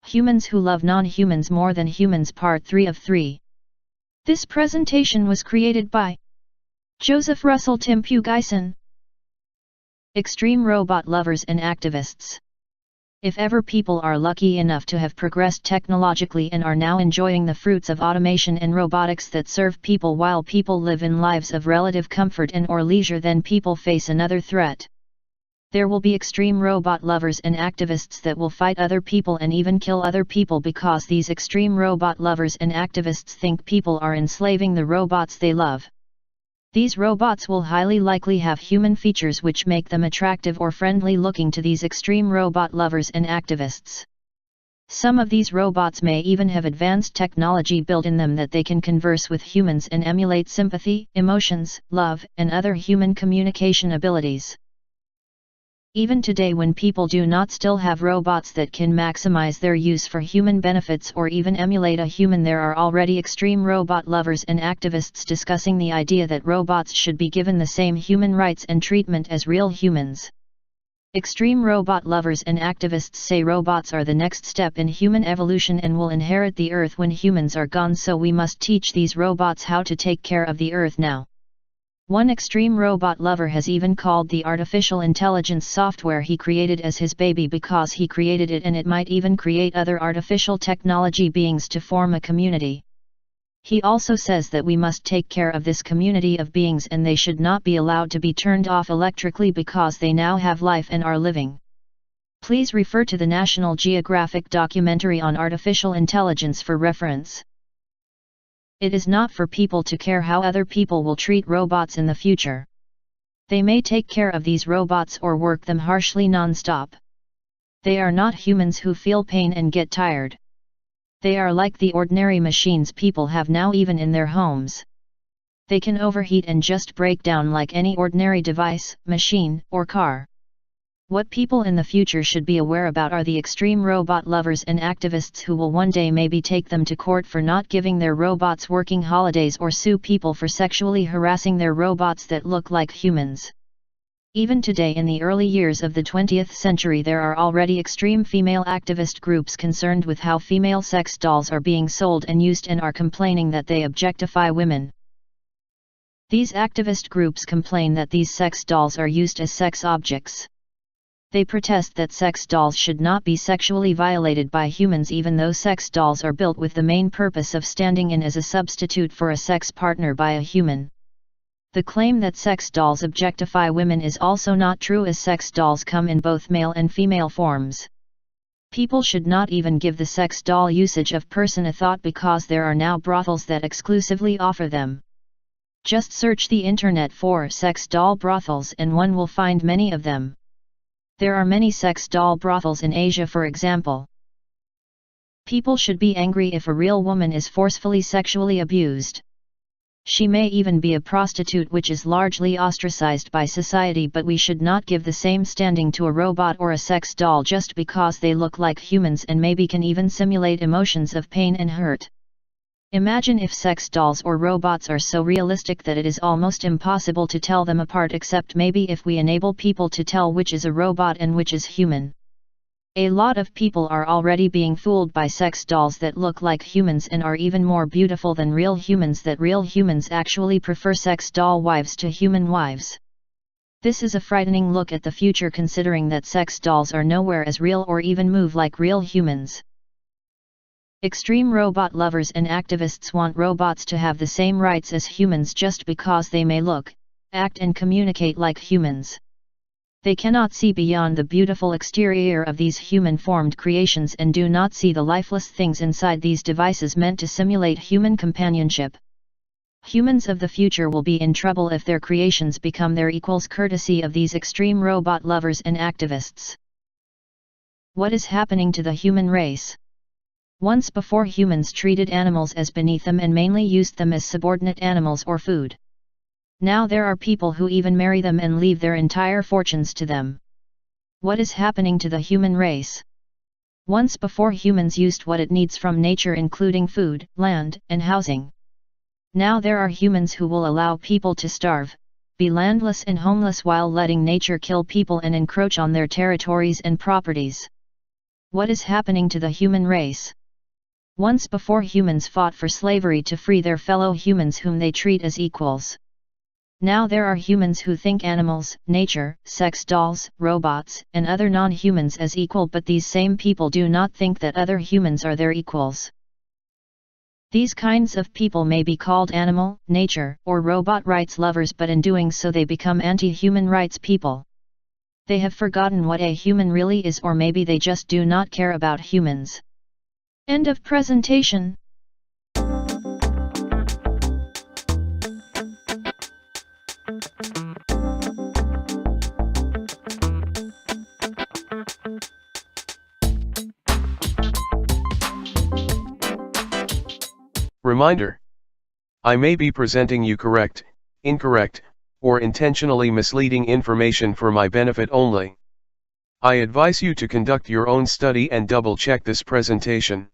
Humans Who Love Non-Humans More Than Humans Part 3 of 3. This presentation was created by Joseph Russell Tim Pugison. Extreme robot lovers and activists. If ever people are lucky enough to have progressed technologically and are now enjoying the fruits of automation and robotics that serve people while people live in lives of relative comfort and or leisure, then people face another threat. There will be extreme robot lovers and activists that will fight other people and even kill other people because these extreme robot lovers and activists think people are enslaving the robots they love. These robots will highly likely have human features which make them attractive or friendly looking to these extreme robot lovers and activists. Some of these robots may even have advanced technology built in them that they can converse with humans and emulate sympathy, emotions, love, and other human communication abilities. Even today, when people do not still have robots that can maximize their use for human benefits or even emulate a human, there are already extreme robot lovers and activists discussing the idea that robots should be given the same human rights and treatment as real humans. Extreme robot lovers and activists say robots are the next step in human evolution and will inherit the earth when humans are gone, so we must teach these robots how to take care of the earth now. One extreme robot lover has even called the artificial intelligence software he created as his baby because he created it and it might even create other artificial technology beings to form a community. He also says that we must take care of this community of beings and they should not be allowed to be turned off electrically because they now have life and are living. Please refer to the National Geographic documentary on artificial intelligence for reference. It is not for people to care how other people will treat robots in the future. They may take care of these robots or work them harshly non-stop. They are not humans who feel pain and get tired. They are like the ordinary machines people have now even in their homes. They can overheat and just break down like any ordinary device, machine, or car. What people in the future should be aware about are the extreme robot lovers and activists who will one day maybe take them to court for not giving their robots working holidays or sue people for sexually harassing their robots that look like humans. Even today, in the early years of the 20th century, there are already extreme female activist groups concerned with how female sex dolls are being sold and used and are complaining that they objectify women. These activist groups complain that these sex dolls are used as sex objects. They protest that sex dolls should not be sexually violated by humans, even though sex dolls are built with the main purpose of standing in as a substitute for a sex partner by a human. The claim that sex dolls objectify women is also not true, as sex dolls come in both male and female forms. People should not even give the sex doll usage of person a thought because there are now brothels that exclusively offer them. Just search the internet for sex doll brothels and one will find many of them. There are many sex doll brothels in Asia, for example. People should be angry if a real woman is forcefully sexually abused. She may even be a prostitute, which is largely ostracized by society, but we should not give the same standing to a robot or a sex doll just because they look like humans and maybe can even simulate emotions of pain and hurt. Imagine if sex dolls or robots are so realistic that it is almost impossible to tell them apart, except maybe if we enable people to tell which is a robot and which is human. A lot of people are already being fooled by sex dolls that look like humans and are even more beautiful than real humans, that real humans actually prefer sex doll wives to human wives. This is a frightening look at the future, considering that sex dolls are nowhere as real or even move like real humans. Extreme robot lovers and activists want robots to have the same rights as humans just because they may look, act and communicate like humans. They cannot see beyond the beautiful exterior of these human-formed creations and do not see the lifeless things inside these devices meant to simulate human companionship. Humans of the future will be in trouble if their creations become their equals, courtesy of these extreme robot lovers and activists. What is happening to the human race? Once before, humans treated animals as beneath them and mainly used them as subordinate animals or food. Now there are people who even marry them and leave their entire fortunes to them. What is happening to the human race? Once before, humans used what it needs from nature, including food, land, and housing. Now there are humans who will allow people to starve, be landless and homeless while letting nature kill people and encroach on their territories and properties. What is happening to the human race? Once before, humans fought for slavery to free their fellow humans whom they treat as equals. Now there are humans who think animals, nature, sex dolls, robots, and other non-humans as equal, but these same people do not think that other humans are their equals. These kinds of people may be called animal, nature, or robot rights lovers, but in doing so they become anti-human rights people. They have forgotten what a human really is, or maybe they just do not care about humans. End of presentation. Reminder: I may be presenting you correct, incorrect, or intentionally misleading information for my benefit only. I advise you to conduct your own study and double-check this presentation.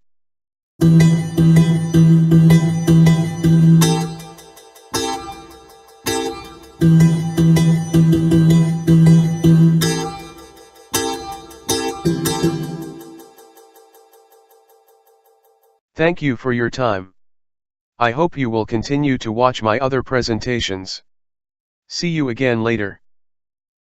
Thank you for your time. I hope you will continue to watch my other presentations. See you again later.